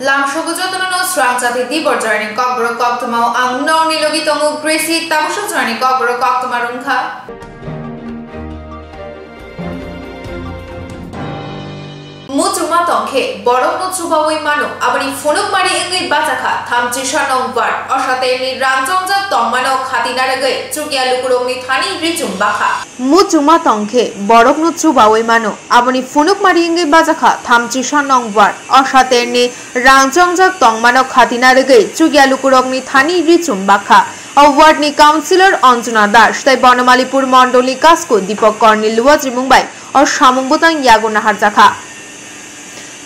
Lamshogo jotono strangchati di borjani kokbro koktmau ang no nilogi tomu gresi tabusho jani kokbro koktmarungkha Muchuma tongke borok no chubawai mano abani phonok mari engai bachakha thamchi shanong bar osate ni ramjongja tongmano khatinare gai chukia lukurongni thani richum bakha Muchuma tongke borok no chubawai mano abani phonok mari engai bachakha thamchi shanong bar osate ni ramjongja tongmano khatinare gai chukia lukurongni thani richum bakha Award ni councillor Anjana Das tai Banamalipur Mondoli Kasko Deepak Kornil Luwajri Mumbai और Shamungutang Yago Nahar Jakha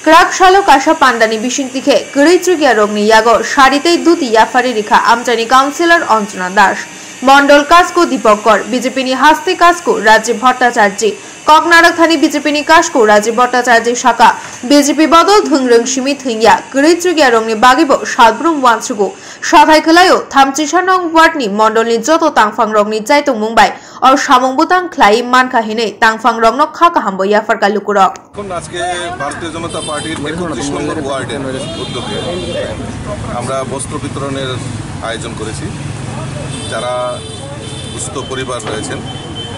Krak Shalo Kasha Pandani Bishintikhe Kurichugia Rogni Yago Sharite Duti Yafari Rikha Amjani councillor Anjana Das Mondol Kasko Deepak Kor BJP ni Haste Kasko Rajiv Bhattacharya Koknarak Thani BJP ni Kasko Rajiv Bhattacharya Shaka BJP Bodol Thungrung Shimi Thingya Kurichugia Rogni Bagibo Shalbrum Wansugo Shathai Khelayo Thamchi Shanong Wardni Mondolni Joto Tangphang Rogni Jaitung Mumbai और शामुंगबुतां क्लाई मान काहिने तांगफांग रंगनो खाका हाम्बो याफर कालुकुरक এখন আজকে ভারতীয় জনতা পার্টির 31 নম্বর ওয়ার্ডের উদ্যোগে আমরা বস্ত্র বিতরণের আয়োজন করেছি যারা দুস্থ পরিবার রয়েছেন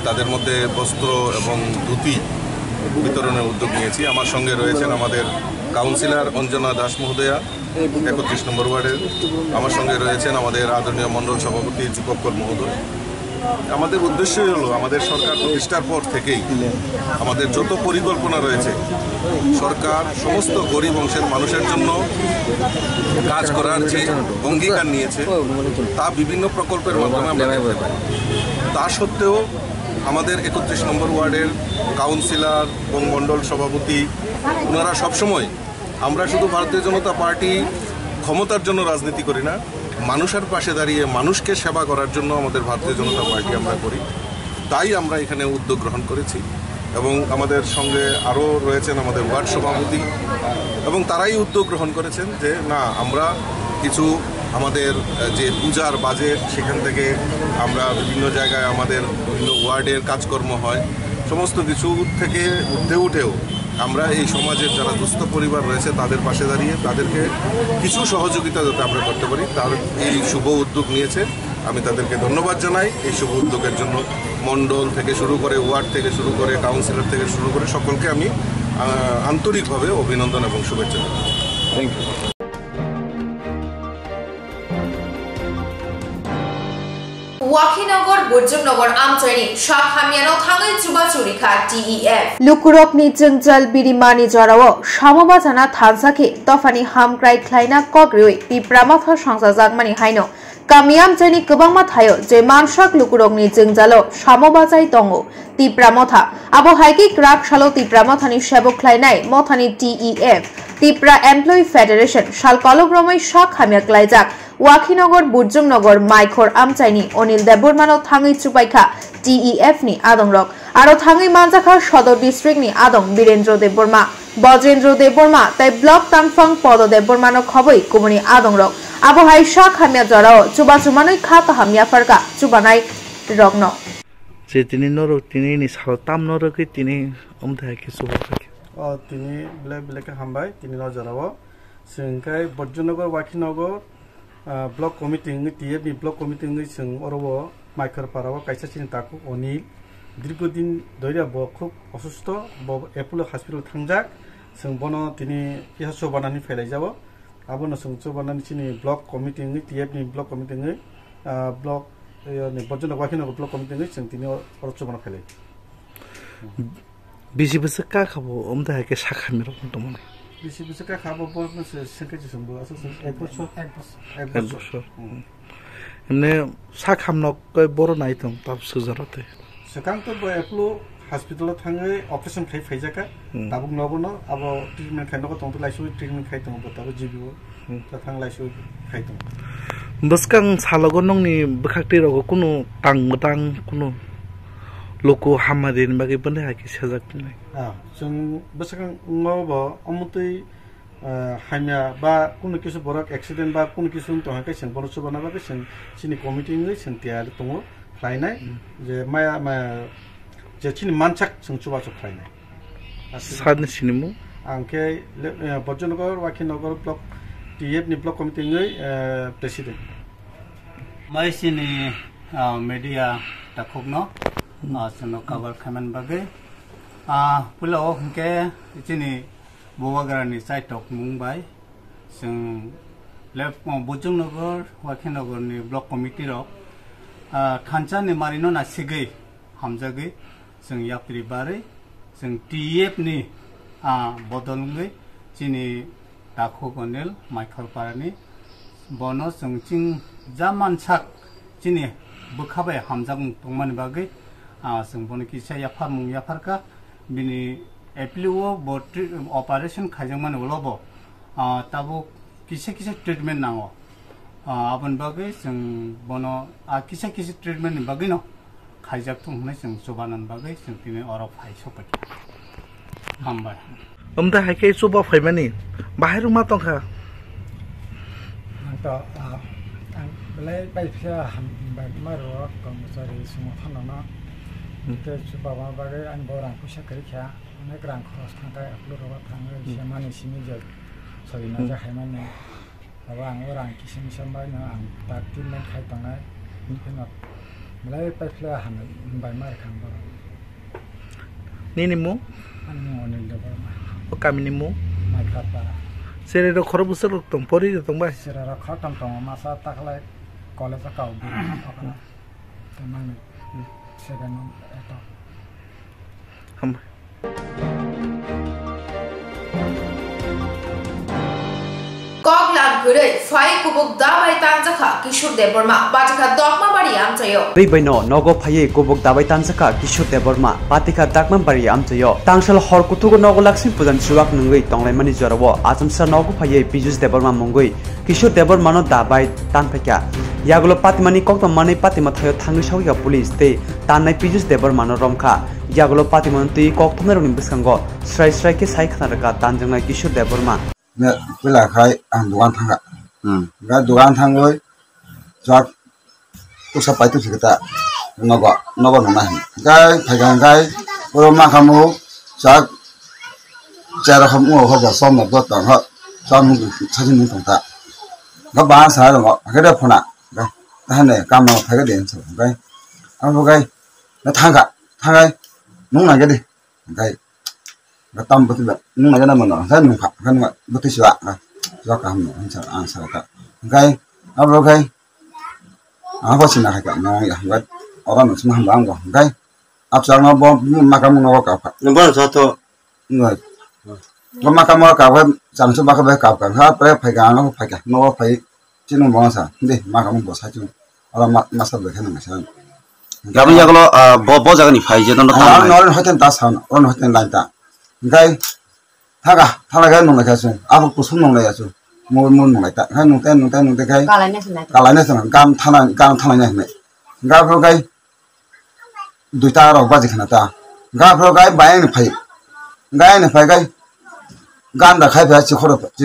তাদের মধ্যে বস্ত্র এবং ধুতি বিতরণের উদ্যোগ নিয়েছি আমার সঙ্গে রয়েছেন আমাদের কাউন্সিলর অঞ্জনা দাস মহোদয়া 31 নম্বর ওয়ার্ডের আমার সঙ্গে রয়েছেন আমাদের আদরণীয় মণ্ডল সভাপতি যুবকর মহোদয় আমাদের উদ্দেশ্য হলো আমাদের সরকার প্রতিষ্ঠার পর থেকেই আমাদের যত পরিকল্পনা রয়েছে সরকার সমস্ত গরিব অংশের মানুষের জন্য কাজ করার যে অঙ্গীকার নিয়েছে তা বিভিন্ন প্রকল্পের মাধ্যমে আমরা করতে পারি তা সত্ত্বেও আমাদের 31 নম্বর ওয়ার্ডের কাউন্সিলর এবং মণ্ডল সভাপতি ওনারা সবসময় আমরা শুধু ভারতীয় জনতা পার্টি ক্ষমতার জন্য রাজনীতি করি না মানুষের পাশে দাঁড়িয়ে মানুষকে সেবা করার জন্য আমাদের ভারতীয় জনতা পার্টি আমরা করি তাই আমরা এখানে উদ্যোগ গ্রহণ করেছি এবং আমাদের সঙ্গে আরও রয়েছেন আমাদের ওয়ার্ড সভাপতি এবং তারাই উদ্যোগ গ্রহণ করেছেন যে না আমরা কিছু আমাদের যে পূজার বাজেট সেখান থেকে আমরা বিভিন্ন জায়গায় আমাদের বিভিন্ন ওয়ার্ডের কাজকর্ম হয় সমস্ত কিছু থেকে উঠেও আমরা এই সমাজের যারা দুস্থ পরিবার রয়েছে তাদের পাশে দাঁড়িয়ে তাদেরকে কিছু সহযোগিতা যাতে আমরা করতে পারি তার এই শুভ উদ্যোগ নিয়েছে আমি তাদেরকে ধন্যবাদ জানাই এই শুভ উদ্যোগের জন্য মণ্ডল থেকে শুরু করে ওয়ার্ড থেকে শুরু করে কাউন্সিলর থেকে শুরু করে সকলকে আমি আন্তরিকভাবে অভিনন্দন এবং শুভেচ্ছা জানাই thank you Wakhinogor Burjumnogor Amchani Shak Hamiano Thangai Chuba Churikha TEF Lukurokni Jungjal Birimani Jarao Shamobajana Thansake Tofani Hamkrai Klaina Kogrui Tipramatha Sangsa Jagmani Haino Kamiam Jani Kubangma Thayo Je Manshak Lukurokni Jungjalo Shamobajai Tongo Tipramotha Abo Haiki Krak Shalo Tipramathani Shebo Klainai Mothani TEF Tipra Employee Federation Shal Kologromai Shak Hamia Klaijak Wakhinogor Burjumnogor Maikhor Amchaini Onil Debormano Thangai Chupaikha TEF ni Adongrok Aro Thangai Manjakha Shodor District ni Adong Birendro Deborma Bojendro Deborma Tai Block Tangphang Podo Debormano Khoboi Kumuni Adongrok Abo Hai Shak Hamia Jarao Chuba Chumanoi Khata Hamia Farka Chubanai Rogno Je tini norok tini ni sal tam norok tini omthai ki suba tini black hambai tini no jarao singkai Burjumnogor Wakhinogor block committee টিএফনি block committee जों অরবো মাইখার পারাও কাইসা চিন্তাকু অনিল দীর্ঘদিন ধরে খুব অসুস্থ Apollo hospital থাংজাক जों বনো তিনি কিহাসো বানানি ফেলাই যাব আবনো जों চো বানানি চিনি ব্লক কমিটি টিএফনি block committee block Burjumnogor Wakhinogor block committee जों তিনি অরচো বানা ফেলাই বিজি বসে কা খাবো ওমদা কে শাখামি রকম তো মনে বেশি বেশি কা খাবো বলতে সেকেজি সম্ভব আছে এক বছর এমনি শাখামনক কই বড় নাইতম তাব সুজারতে সেকাং তো এপলো হসপিটালে থাঙ্গে অপারেশন খাই ফাইজাকা তাবুক নবনো আবো ট্রিটমেন্ট খাইনক তংতো লাইসু ট্রিটমেন্ট খাইতম তাবো জিবিও তা থাং লাইসু খাইতম বসকাং সালগন নংনি বখাকতে রগো কোনো টাং কোনো Loko Hamadin bagi benda haki sejak ni. जों बसकां ngabo amutui hanya ba kuno kisu borak accident ba kuno kisu to hakai sen bono subana ba sen chini committee ngai sen tiar tongo khlainai je maya je chini manchak जों chuba chu khlainai sadne chinimu angke Burjumnogor Wakhinogor block TF ni block committee ngai president mai sini media takokno sono cover khaman bagai pulau hingke sini Bowagarani side tok Mumbai sing left Bojongnagar Wakinagar ni block committee rok khancha ni marino na sigai hamjagi sing yapri bare sing TF ni bodolngai sini takho gonel Michael Parani bono sing ching zaman chak sini bukhabai hamjang tongmani bagai sing bono kisa yapar mung yaparka bini एप्लिओ operation खाजमान उलोबो ताबो किसे treatment नांगो आबन बागे जों बनो किसे ट्रीटमेंट बागे न खाइजाक थुंनाय जों सुबानन बागे जों तिने अर फाइ सपक हामबाय ओमदा हाइके सुबा फाइमानि बाहेरु मा तंखा तो बले बाइफिया हामबाय मारो कमसारि सुमो थानाना के सुबाबा बागे आं बरां फैसा करिखा अनेक रां खरस थांबाय अपलोडआव थाङो एसे माने सिमिजो सरिना जाखाय माने माबा आं रां किसिम सामबायनो आं दा ट्रिटमेन्ट खायतांनाय बिनिखायनो मलाई पाइफ्ला हानो होनबाय मार खांबो निनिमु आंनि अनिल देबरमा ओ कामिनिमु माइकापारा सेरेरो खरबुसर दं परि दंबाय सेरेरो खतम दं मासा ताखलाय कलेज काउ बि थाखना तमाने सेगन एटा हम Koglan gure fai kubuk dabai tanjaka Kishore Deborma batika dokma bari amchayo Ribaino nogo phaye kubuk dabai tanjaka Kishore Deborma batika dakma bari amchayo tangsal hor kutugo nogo laksin pujan suwak nungui tonglaimani jarawo ajamsa nogo phaye Piyush Deborma mungui Kishore Deborma no dabai tanpeka yagulo patimani kokto mani patima thayo thangi sawiga police te tanai Piyush Deborma no romkha yagulo patimanti kokthomero ni biskango srai ke sai khanaraka tanjungnai Kishore Deborma nè với là khai ăn đồ ăn thang ạ, cái đồ ăn thang rồi, cho tôi sắp phải tôi sẽ ta, nó gọi nó này, cái phải cái rồi mà không mua, cho cha nó không mua hoặc là xong một bữa tặng họ, cho mình cho mình tổng tạ, các bạn sai rồi họ, cái đó phần nào, cái này cam nó phải cái điện sử cái, ăn cái nó thang ạ, thang cái, nung này cái đi, cái cái tâm bất lực nhưng mà cái này mình nói rất mình phạm cái này bất tích sự do cả mình ăn sợ cả cái ok có xin là cái nó cái ở đó mình sẽ làm ăn rồi cái áp dụng nó bao mà cái nó có cả nhưng mà sao thôi người mà cái nó cả cái sản xuất cái cả hết phải cái nó phải chỉ nó bao sao đi mà cái nó bao sai chứ ở đó mà sao được cái này sao cái bây giờ cái bao giờ cái này phải chứ nó nó nói chuyện ta sao nó nói chuyện lại ta cái thằng cái nông này cái gì, áp dụng số nông này cái gì, mua nông này ta, cái nông tên cái, cả lại này xong, cam thằng này này, cái pro cái, đôi ta rồi bao giờ khăn ta, cái pro cái bài này phải cái, gan đã khai phải chỉ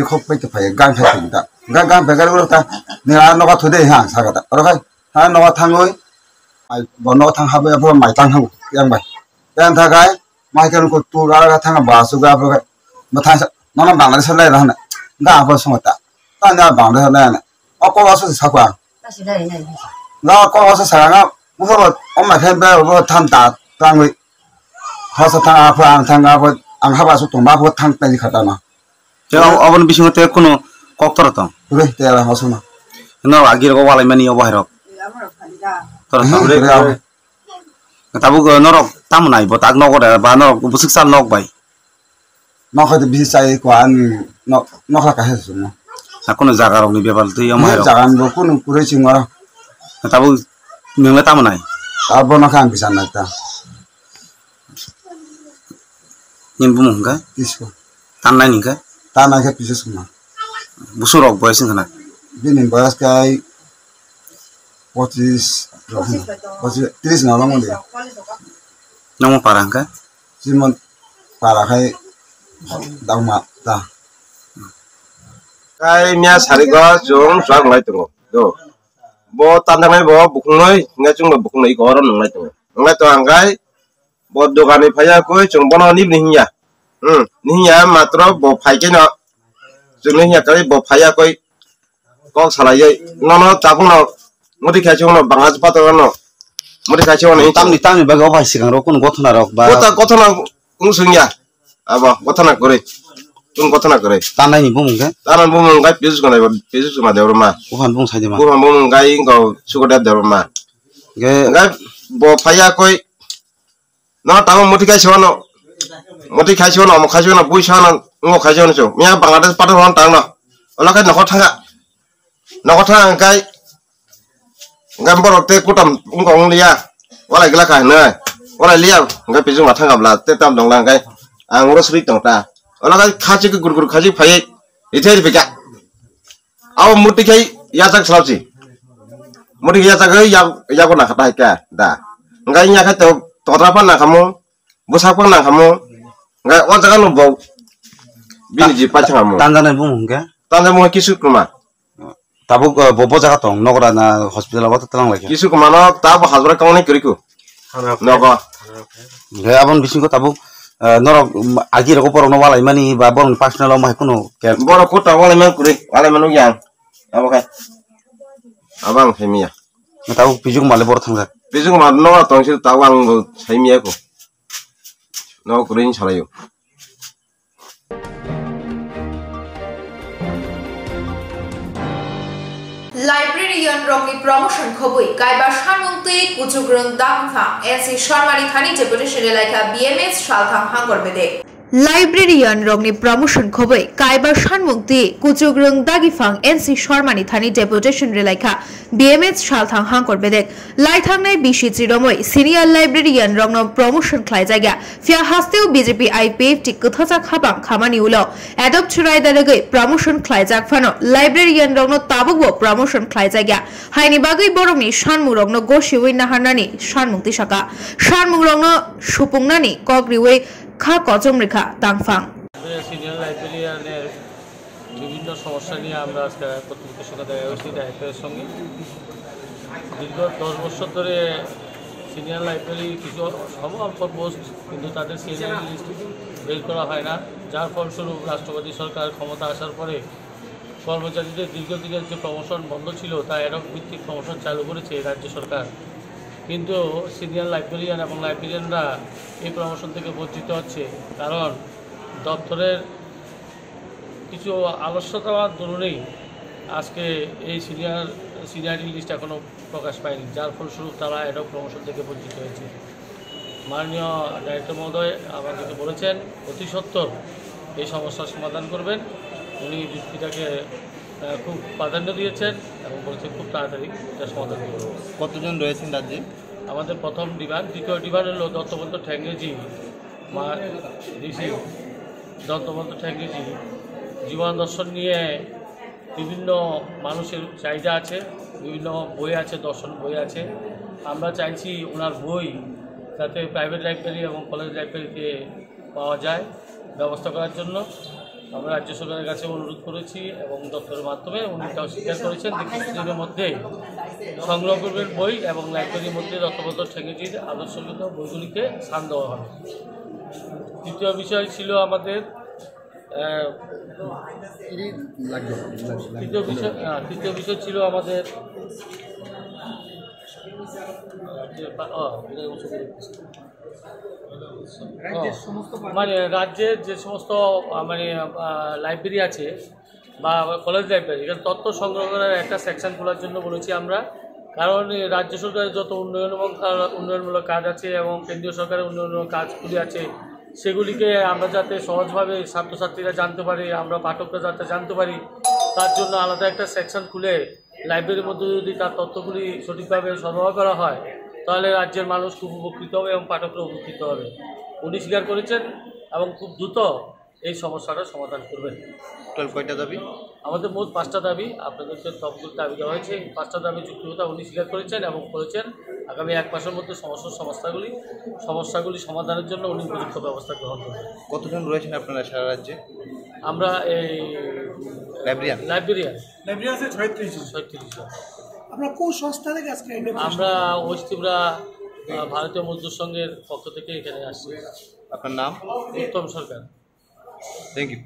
khó phải cái phải gan khai phải ta, gan phải cái đó ta, nên nó có thứ đấy hàng sao cái ta, rồi nó có thằng rồi, bọn nó thằng hai bây giờ mày tăng không, yang mày, yang thằng cái mai cái nó tu ra thằng bà su ra rồi mà thằng nó bằng cái sợi này này ngã vào xong rồi ta nhà bằng cái này này có bao số sao qua nó có bao số sao nó不是我买天呗我汤打单位好是汤汤我俺还把说东巴我汤带你看到吗就我们必须得可能搞到了对对了好说嘛那lagi ko walay mani o bahiro terus udah tabu ko norok tamu nai bo tag nokor ba norok busuk sal nok bai nó phải bị sai quá nó là cái gì mà aku no jaga rok ni bebal tu yo mahiro jaga ndo ko no kure chingwa tabu mengla tamu nai abo na kan bisa nata nin bumung ka isko tanai ni ka tanai ka bisa semua busurok boy sing kana binin boyas kai what is 30 na lang mo dia namo parang ka simon para kai daw ma ta cái mía sari có chúng sang lại từng rồi bo tan thang này bo bụng nói nghe chung là bụng này có đó lại từng lại toàn cái bo đồ ăn này phải ra coi chúng bo nó níp nín nhà mà tro bo phải cái nó chúng nín nhà cái bo phải ra coi kok salai nono tapung no mudi khachi ono bangas pato no mudi khachi ono tamni baga obai sigang ro kun gothna rok ba gothana ungsungya aba gothana kore tun gothana kore tanai ni bumungke tanan bumung gai pesus gonai pesus ma debrma bukan bung saja ma bukan bumung gai ngo sugoda debrma gai bo phaya koi no tamu mudi khachi ono mudi khachi ono mo khachi ono buisa no ngo khachi ono chu mia bangladesh pato hon tang no ola kai nokot thanga kai gamborok te kutam ungkong liya wala gila kai ne wala liya ngai pesu ma thanga bla te tam dong lang kai angro sri tong ta ola kai khachi ke gurgur khachi phai ithai bika aw muti kai ya tak slauchi muti ya tak ya ko na khatai ka da ngai nya kha to tora pa na khamu busak pa na khamu ngai o jaga no bo bini ji pa changa mo tanjane bumungke tanda mo kisu kuma tabuk bobo jaga tong nogora na hospital wa talang lagi kisu kuma no tab hazra kaune kuriku nogo ge abon bisingo tabuk norok agi roko porong no walai mani ba borong personal ma kuno ke boro kota wala man kuri wala manu yang abakai abang hemia tabuk bijung male bor thangja bijung ma no tongsil tawang hemia ko no kurin chalayo librarian রংনি promotion খবই কাইবা সানমুক্তি কুচুগ্রং দামফা A C শর্মানি থানি deputation এলাকা BMS শালথাং হাঙ্গর বেদে লাইব্রেরিয়ান রংনি প্রমোশন খবই কাইবা সানমুক্তি কুচুগ্রং দাগিফাং এনসি শর্মানি থানি ডেপুটেশন এলাকা বিএমএস শালথাং হাঙ্গর বেদে লাইথাংনাই বিশি চিরময় সিনিয়র লাইব্রেরিয়ান রংন প্রমোশন খাই জায়গা ফিয়া হাস্তেও বিজেপি আইপিএফ টি কথাজা খাবাং খামানি উলো অ্যাডপ্ট ছুরাই দালগৈ প্রমোশন খাই জাগফানো লাইব্রেরিয়ান রংন তাবগবো প্রমোশন খাই জায়গা হাইনি বাগৈ বরংনি শানমু রংন গোশিউই নাহারনানি শানমুক্তি শাখা শানমু রংন সুপুংনানি কগ্রিউই খা কচম রেখা তাংফাং সিনিয়র লাইব্রেরিয়ানের বিভিন্ন সমস্যা নিয়ে আমরা আজকে কর্তৃপক্ষের সঙ্গে দেখা হয়েছি ডাইরেক্টরের সঙ্গে দীর্ঘ 10 বছর ধরে সিনিয়র লাইব্রেরি কিছু অল্প পোস্ট কিন্তু তাদের সিনিয়র লিস্ট বের করা হয় না, যার ফলস্বরূপ রাষ্ট্রপতি সরকার ক্ষমতা আসার পরে কর্মচারীদের দীর্ঘদিনের যে প্রমোশন বন্ধ ছিল তা এরক ভিত্তিক প্রমোশন চালু করেছে রাজ্য সরকার। কিন্তু সিনিয়র লাইব্রেরিয়ান এবং লাইব্রেরিয়ানরা এই প্রমোশন থেকে বঞ্চিত হচ্ছে, কারণ দপ্তরের কিছু আলস্যতার দরুনেই আজকে এই সিনিয়রিটি লিস্ট এখনও প্রকাশ পায়নি, যার ফলস্বরূপ তারা এডক প্রমোশন থেকে বঞ্চিত হয়েছে। মাননীয় ডাইরেক্টর মহোদয় আমাদেরকে বলেছেন অতি সত্বর এই সমস্যার সমাধান করবেন। উনি যুক্তিটাকে খুব প্রাধান্য দিয়েছেন এবং বলেছেন খুব তাড়াতাড়ি এটা সমাধান করব। কতজন রয়েছেন রাজ্যে? আমাদের প্রথম ডিমান্ড, দ্বিতীয় ডিমান্ড হলো দত্তবন্ত ঠ্যাঙ্গেজি মা ঋষি দত্তবন্ত ঠ্যাঙ্গেজি জীবন দর্শন নিয়ে বিভিন্ন মানুষের চাহিদা আছে, বিভিন্ন বই আছে, দর্শন বই আছে। আমরা চাইছি ওনার বই যাতে প্রাইভেট লাইব্রেরি এবং কলেজ লাইব্রেরিতে পাওয়া যায় ব্যবস্থা করার জন্য আমরা রাজ্য সরকারের কাছে অনুরোধ করেছি এবং দপ্তরের মাধ্যমে উনি তাও স্বীকার করেছেন যে কিছুদিনের মধ্যে সংগ্রহ করবেন বই এবং লাইব্রেরির মধ্যে দত্তবন্ত ঠ্যাঙ্গেজির আদর্শগত বইগুলিকে স্থান দেওয়া হবে। তৃতীয় বিষয় ছিল আমাদের তৃতীয় বিষয় ছিল আমাদের মানে রাজ্যের যে সমস্ত মানে লাইব্রেরি আছে বা কলেজ লাইব্রেরি, এখানে তথ্য সংগ্রহ করার একটা সেকশন খোলার জন্য বলেছি আমরা, কারণ রাজ্য সরকারের যত উন্নয়নমূলক কাজ আছে এবং কেন্দ্রীয় সরকারের উন্নয়নমূলক কাজগুলি আছে সেগুলিকে আমরা যাতে সহজভাবে ছাত্রছাত্রীরা জানতে পারি, আমরা পাঠকরা যাতে জানতে পারি, তার জন্য আলাদা একটা সেকশন খুলে লাইব্রেরির মধ্যে যদি তার তথ্যগুলি সঠিকভাবে সরবরাহ করা হয় তাহলে রাজ্যের মানুষ খুব উপকৃত হবে এবং পাঠকরা উপকৃত হবে। উনি স্বীকার করেছেন এবং খুব দ্রুত এই সমস্যাটা সমাধান করবেন। টোটাল কয়টা দাবি? আমাদের মোট 5টা দাবি, আপনাদেরকে সবগুলো দাবি দেওয়া হয়েছে। 5টা দাবি যুক্তিকতা উনি স্বীকার করেছেন এবং বলেছেন আগামী 1 মাসের মধ্যে সমস্যাগুলি সমাধানের জন্য উনি উপযুক্ত ব্যবস্থা গ্রহণ করবেন। কতজন রয়েছেন আপনারা সারা রাজ্যে? আমরা এই লাইব্রেরিয়ান 36 জন। আমরা কোন সংস্থা থেকে আজকে? আমরা ওয়েস্ট ত্রিপুরা ভারতীয় মজদুর সংঘের পক্ষ থেকে এখানে আসছি। আপনার নাম? উত্তম সরকার। Thank you.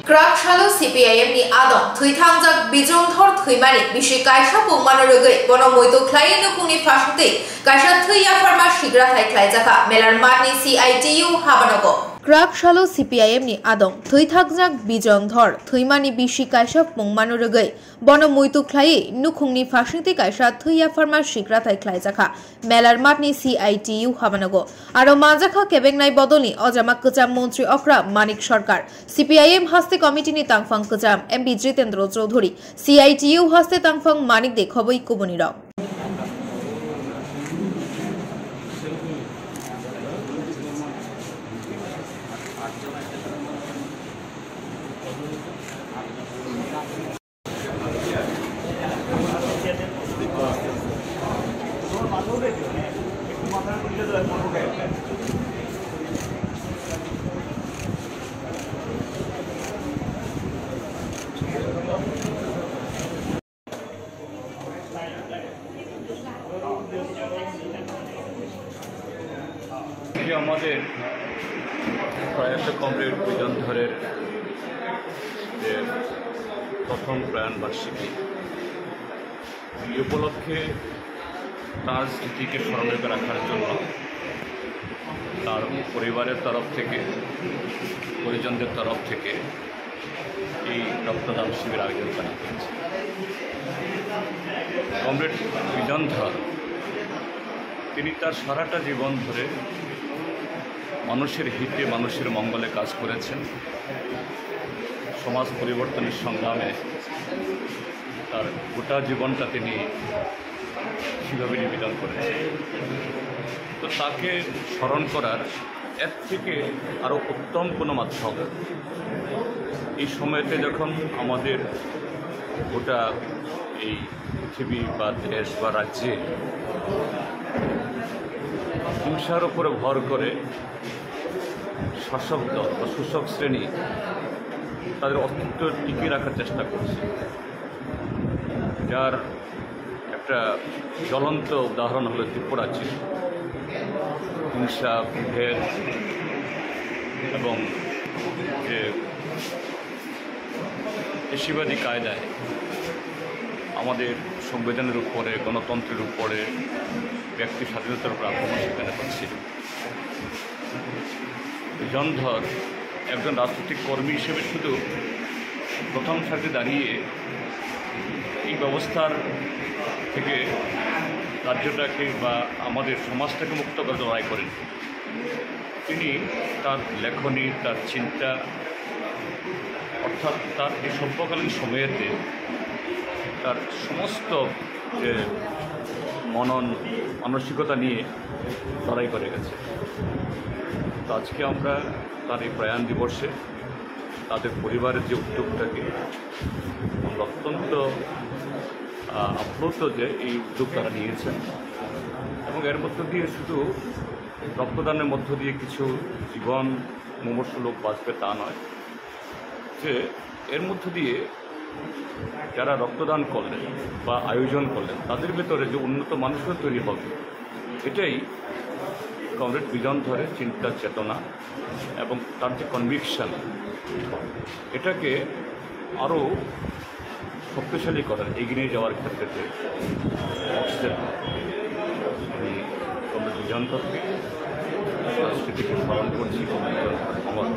क्राकशालो CPIM नि आदम थुइथांजाक बिजोंधर थुइमानि बिसि कायसा पुंमानो रगै बनो मोइतो ख्लायनो कुनि फासते कायसा थुइया फार्मा शिग्रा थाइख्लाय जाखा मेलार मानि CITU हाबानगो क्राकशालो CPIM नि आदम थुइथांजाक बिजोंधर थुइमानि बिसि कायसा पुंमानो रगै बनो मोइतो ख्लायै नुखुंनि फासते कायसा थुइया फार्मा शिग्रा थाइख्लाय जाखा मेलार मानि CITU हाबानगो आरो माजाखा केबेंनाय बदलनि अजामा कचाम मन्त्री अक्रा मानिक सरकार CPIM हस्ते कमिटिनि तांफां कचाम MP जितेन्द्र चौधरी CITU हस्ते तांफां मानिक दे खबई कुबनी रक আমাদের প্রয়াস কমরেড বিজনধরের যে প্রথম প্রয়াণ বার্ষিকী এই উপলক্ষে তার স্মৃতিকে স্মরণে রাখার জন্য তার পরিবারের তরফ থেকে পরিজনদের তরফ থেকে এই রক্তদান শিবির আয়োজন করা হয়েছে। কমরেড বিজনধর তিনি তার সারাটা জীবন ধরে মানুষের হিতে মানুষের মঙ্গলে কাজ করেছেন। সমাজ পরিবর্তনের সংগ্রামে তার গোটা জীবনটা তিনি সেভাবে নিবেদন করেছেন। তো তাকে স্মরণ করার এর থেকে আরও উত্তম কোনো মাধ্যম এই সময়তে যখন আমাদের গোটা এই পৃথিবী বা দেশ বা রাজ্যে হিংসার উপরে ভর করে শাসক দল বা শোষক শ্রেণী তাদের অস্তিত্ব টিকিয়ে রাখার চেষ্টা করছে, যার একটা জ্বলন্ত উদাহরণ হলো ত্রিপুরাচির হিংসা ভেদ এবং যে পেশিবাদী কায়দায় আমাদের সংবিধানের উপরে গণতন্ত্রের উপরে ব্যক্তি স্বাধীনতার উপর আক্রমণ সেখানে হচ্ছিল। বিজনধর একজন রাজনৈতিক কর্মী হিসেবে শুধু প্রথম সারিতে দাঁড়িয়ে এই ব্যবস্থার থেকে রাজ্যটাকে বা আমাদের সমাজটাকে মুক্ত করে লড়াই করেন। তিনি তার লেখনী, তার চিন্তা, অর্থাৎ তার এই স্বল্পকালীন সময়েতে তার সমস্ত যে মনন মানসিকতা নিয়ে লড়াই করে গেছে। তো আজকে আমরা তার এই প্রয়াণ দিবসে তাদের পরিবারের যে উদ্যোগটাকে অত্যন্ত আপ্লুত যে এই উদ্যোগ তারা নিয়েছেন এবং এর মধ্য দিয়ে শুধু রক্তদানের মধ্য দিয়ে কিছু জীবন মুমূর্ষ লোক বাঁচবে তা নয়, যে এর মধ্য দিয়ে যারা রক্তদান করলেন বা আয়োজন করলেন তাদের ভেতরে যে উন্নত মানুষও তৈরি হবে, এটাই কমরেড বিজনধরের চিন্তা চেতনা এবং তার যে কনভিকশন, এটাকে আরও শক্তিশালী করার এগিয়ে যাওয়ার ক্ষেত্রে আমি কমরেড বিজনধরকে স্মৃতিকে স্মরণ করছি। আমার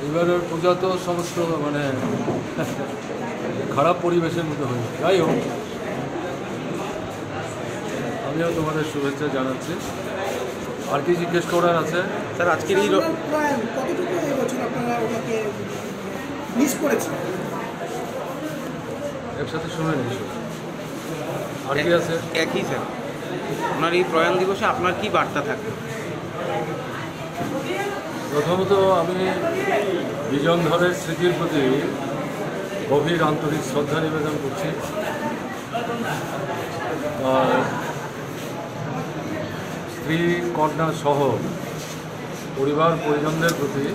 এবারের পূজা তো সমস্ত মানে খারাপ পরিবেশের মধ্যে হয়ে যায়। যাই হোক, আমিও তোমাদের শুভেচ্ছা জানাচ্ছি। আর কি জিজ্ঞেস করার আছে স্যার? আজকের এই একসাথে শুনে নিস। আর কি আছে? একই স্যার, আপনার এই প্রয়াণ দিবসে আপনার কি বার্তা থাকবে? প্রথমত আমি বিজনধরের স্মৃতির প্রতি গভীর আন্তরিক শ্রদ্ধা নিবেদন করছি। স্ত্রী কন্যা সহ পরিবার পরিজনদের প্রতি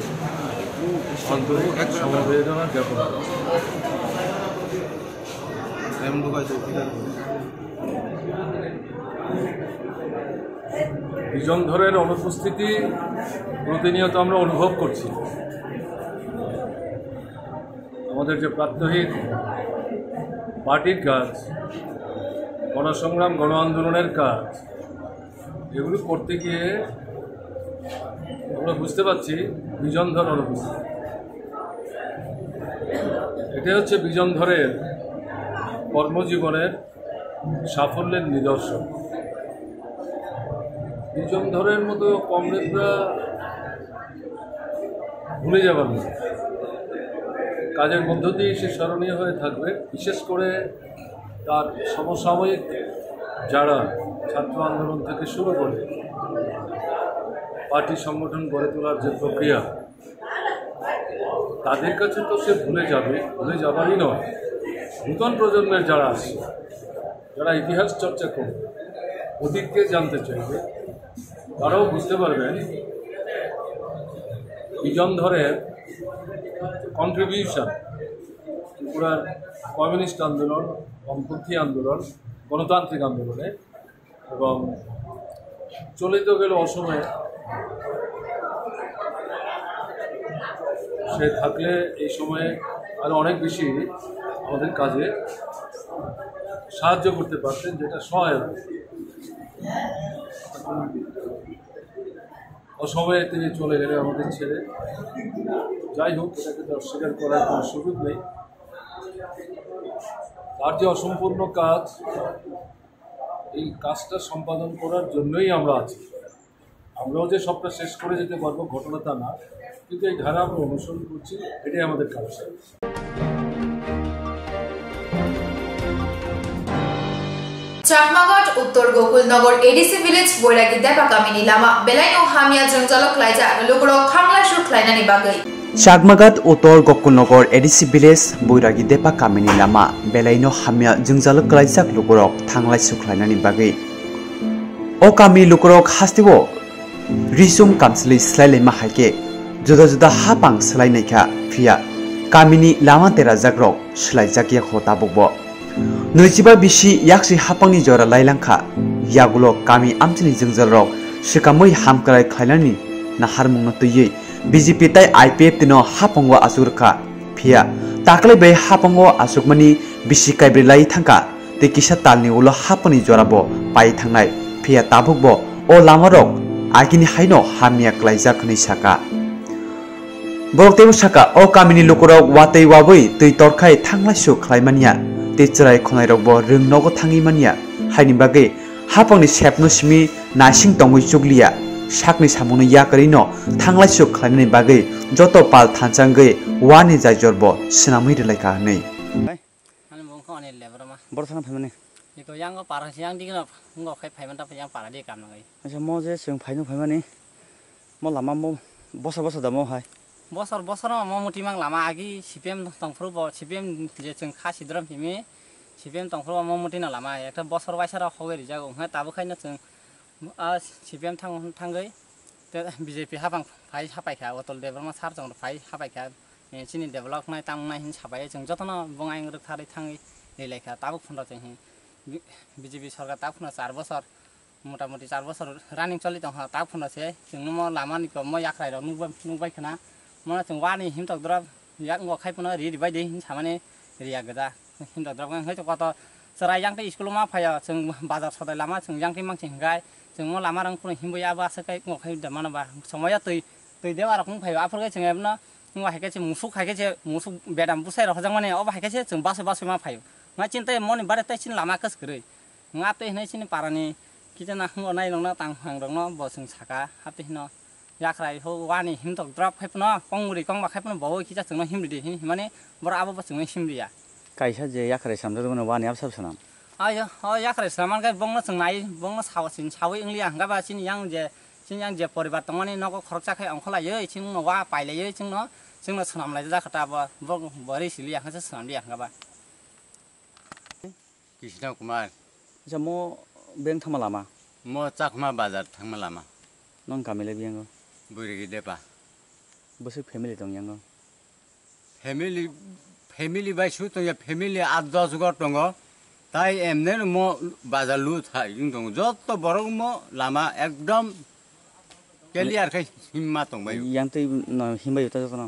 আন্তরিক সমবেদনা জ্ঞাপন করছি। বিজনধরের অনুপস্থিতি প্রতিনিয়ত আমরা অনুভব করছি। আমাদের যে প্রাত্যহিক পার্টির কাজ, গণসংগ্রাম গণ আন্দোলনের কাজ, এগুলো করতে গিয়ে আমরা বুঝতে পারছি বিজনধর অনুপস্থিতি। এটাই হচ্ছে বিজনধরের কর্মজীবনের সাফল্যের নিদর্শন। বিজনধরের মতো কমরেডরা ভুলে যাবার না, কাজের মধ্য দিয়ে সে স্মরণীয় হয়ে থাকবে। বিশেষ করে তার সমসাময়িক যারা ছাত্র আন্দোলন থেকে শুরু করে পার্টি সংগঠন গড়ে তোলার যে প্রক্রিয়া, তাদের কাছে তো সে ভুলে যাবারই নয়। নূতন প্রজন্মের যারা আছে, যারা ইতিহাস চর্চা করবে, অতীতকে জানতে চাইবে, তারাও বুঝতে পারবেন বিজনধরের কন্ট্রিবিউশন ত্রিপুরার কমিউনিস্ট আন্দোলন, বামপন্থী আন্দোলন, গণতান্ত্রিক আন্দোলনে, এবং চলে তো গেল অসময়ে, সে থাকলে এই সময়ে আরও অনেক বেশি আমাদের কাজে সাহায্য করতে পারতেন, যেটা সহায়ক। অসময়ে তিনি চলে গেলে আমাদের ছেড়ে। যাই হোক, এটাকে তো অস্বীকার করার কোনো সুযোগ নেই। তার যে অসম্পূর্ণ কাজ, এই কাজটা সম্পাদন করার জন্যই আমরা আছি। আমরাও যে সবটা শেষ করে যেতে পারবো ঘটনা তা না, কিন্তু এই ধারা আমরা অনুসরণ করছি, এটাই আমাদের কাজ। চাকমাঘাট উত্তর গোকুলনগর এডিসি ভিলেজ বৈরাগী দেপা কামিনী লামা বেলাইনো হামিয়া জঞ্জালক লাইজা লুকরো খাংলা সুখ লাইনানি বাগৈ। চাকমাঘাট উত্তর গোকুলনগর এডিসি ভিলেজ বৈরাগী দেপা কামিনী লামা বেলাইনো হামিয়া জঞ্জালক লাইজাক লুকরক থাংলাই সুখ লাইনানি বাগৈ। ও কামি লুকরক হাস্তিও रिसुम कामसली स्लाइलेमा हाइके जुदा जुदा हापां स्लाइनायखा फिया कामिनी लामा तेरा जाग्रक स्लाइजाकिया खोता बगबो नैजिबा बिसि याक्सि हापांनि जरा लाइलांखा यागुलो कामी आमचिनि जोंजलरक सिकामै हामक्राय खायलानि नाहारमुंनो तुयै बीजेपी ताइ आईपीएफ तिनो हापांगो आसुरखा फिया ताकले बे हापांगो आसुकमानि बिसि काइब्रे लाई थांका ते किसा तालनि उलो हापनि जराबो पाइ थांनाय फिया ताबुकबो ओ लामारक आगिनि हाइनो हामिया क्लाइजा खनि साका बरतेव साका ओ कामिनि लुकरक वातै वाबै तै तरखाय थांलाय सु ख्लाइमानिया ते चराय खनायरकबो रोंनगो थाङिमानिया हाइनि बागै हापांनि सेपनो सिमि नासिं तंगै चुगलिया साकनि सामुनो याकरिनो थांलाय सु ख्लाइनानि बागै जतो पाल थांचांगै वानि जायजरबो सिनामै रिलायका नै आनि बंखौ आनि लेबरमा बरथाना फाइमाने इको यांगो पारासि yang दिगनो ngो खाय फाइमान ता yang पारा दे कामनाgai अच्छा म जे जों फाइनो फाइमाने म लामा म बसर बसर दा म हाय बसर बसर म मुटिमां लामा आगि सिपिएम तंफ्रु ब सिपिएम जे जों खासिद्रम थिमि सिपिएम तंफ्रु म मुटिना लामा एकटा बसर वाइसारा खगै रिजागो ह ताबो खायनो जों सिपिएम थांगै ते बीजेपी हाबां फाइ हापायखा अतल देबरमा सार जों फाइ हापायखा सिनि डेभलप नाय तांनाय हिन साबाय जों जतनो बंगाय रक थारै थाङै लेलायखा ताबो फुन्दा चाहिँ बीजेपी सरकार ताफुना 4 बছর मोटामोटी 4 बছর रानिंग चलि दं ताफुना से जों म लामानिको म याख्राय र नुबाय खना म जों वानि हिमतक द्र याक गो खायपुना रि बाय दे हिन सामाने रिया गदा हिमतक द्र गय कत सराय यांते स्कुल मा फाया जों बाजार सदाय लामा जों यांते मांसे गाय जों म लामा रं कुनो हिमबया बासे काय गो खाय द मानबा समय तै देवा रखं फाय आफरगै जों एबना म हायके मुसु खायके मुसु बेदाम बुसाय रखजं माने अब हायके जों बासे मा फाय मा चिन्ता मनि बारे तैसिन लामा कस गरै ngape hinai sini parani kita nak ngonai nongna tanghang dongno bosung saka hati hino yakrai ho wani himtok drop haipno konguri kongba haipno bawo kita sungno himri hin mane bora abo basungno himri ya kaisa je yakrai samdro mono wani absab sanam ayo ho yakrai saman kai bongno sungnai bongno sawasin sawi ingli hanga ba sini yang je poribar tongani nogo khorcha khai angkhola ye ching no wa paile ye ching no sunam lai ja khata ba bori sili yang sa sunam dia hanga ba Krishna Kumar अच्छा म बेंग थांमा लामा म चाकमा बाजार थांमा Lama none कामिले बियांगो बुरिगि देपा बसे family दं यांगो family बाइसु तो या family 8-10 गो दंगो তাই এমনি মো বাজার লু থাই দং যত বড় মো লামা একদম ক্লিয়ার খাই হিম্মা দंबाय yang tei no himbai ta jono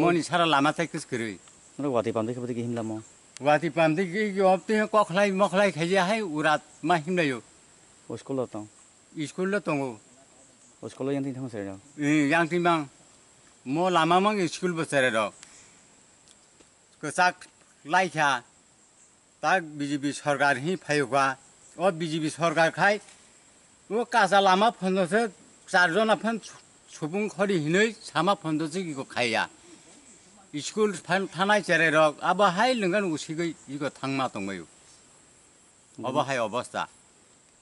moni sara lama tai kis kiri no wati pam dekhe ki himla mo wati pam de ki opte kokhlai mokhlai khaija hai urat ma himlayo school lo tong school lo tongo school lo yang tei thang sare no yang tei mang mo lama mang school bo sare ro ko sak lai kha ta BJP সরকার হি ফাইগা ও BJP সরকার খাই ও কাজা লামা ফন্দছে চারজন আফান সুবুং খরি হিनै সামা ফন্দছে কি খাইয়া school fun থানায় চেরে rock আবা high longan উসিগৈ ego থাংমা দंबायो अबा हाय अवस्था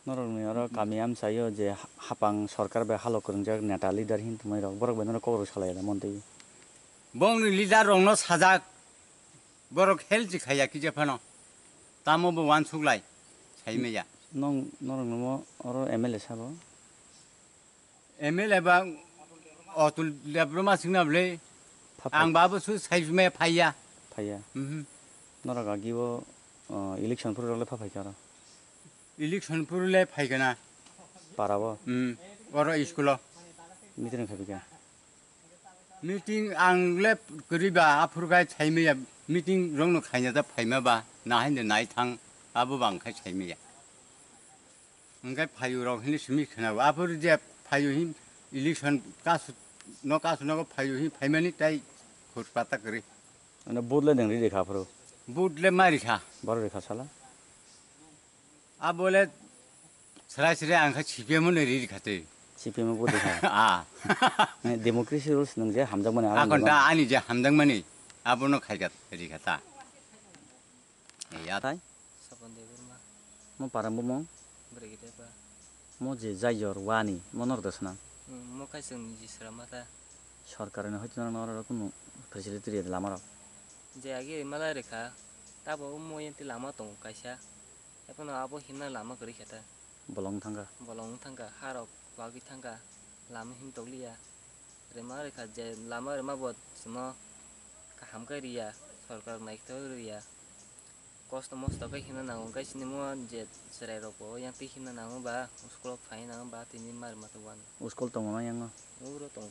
नरनि आरो गामियाम सायो जे हापां सरकार बे हालो करंजाक नेता लिडार हिन तुमै रक बरक बेनो कवर सालायदा मन्दै बंनि लिडार रंनो साजाक बरक हेल्थ खाया कि जेफानो तामो बो वान सुगलाय साइमेया नং नरनमो आरो एमएलए साबो एमएलए बा अतुल लेब्रमा सिंनाबले आं बाबो सु साइजमे फाइया नरगा गिबो इलेक्शन पुरले फाफाइकारा इलेक्शन पुरले फाइगना पाराबो अरो स्कुल मिटिं खाबिका मिटिं आंले गरिबा आफुरगाय साइमेया मिटिं रंनो खाइना दा फाइमाबा नाहायनो नाय थां आबो बांखाय साइमेया ओंखाय फायु रं हिनि सिमि खोनाबो आफुर जे फायु हि इलेक्शन कासु न फायु हि फाइमानि ताइ खुरपाता करि अनि बोदले दंरि रेखाफोर बुटले मारिखा बारो रेखा साला आ बोले सराय सराय आंखा सिपिएमन रि खाते सिपिएम बो देखा आ डेमोक्रेसी रुल्स नों जे हामजां माने आखनटा आनि जे हामजां माने आबोनो खायगात रि खाता या ताइ सपन देबरमा म पारामबो म ब्रेगेटेबा म जे जायजर वानी मनर दसना म खायसं जिसरा माता सरकारने हयतो नर कुनु फेसिलिटी रे लामार जे आगे मला रेखा ताबो मोयन्ति लामा दं कायसा एपन आबो हिना लामा गरि खेता बलं थांगा हारक वागि थांगा लामा हिम तगलिया रेमा रेखा जे लामा रेमा बद सम काम गरिया सरकार नायखतो रिया कष्ट मस्त kai hina nang kai sini mo je serai roko yang ti hina nang ba uskol fai nang ba tini mar matuan uskol tong ma yang uro tong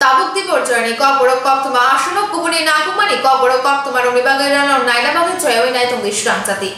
তাবুক পর্যয়নি কবরক কপ্তমা আসন কুবুনি নাকুমানি কবরক কপ্তমা রনি বাগাইরানো নাইলা বাগাই চয়াওই নাই তং দিশরাম জাতি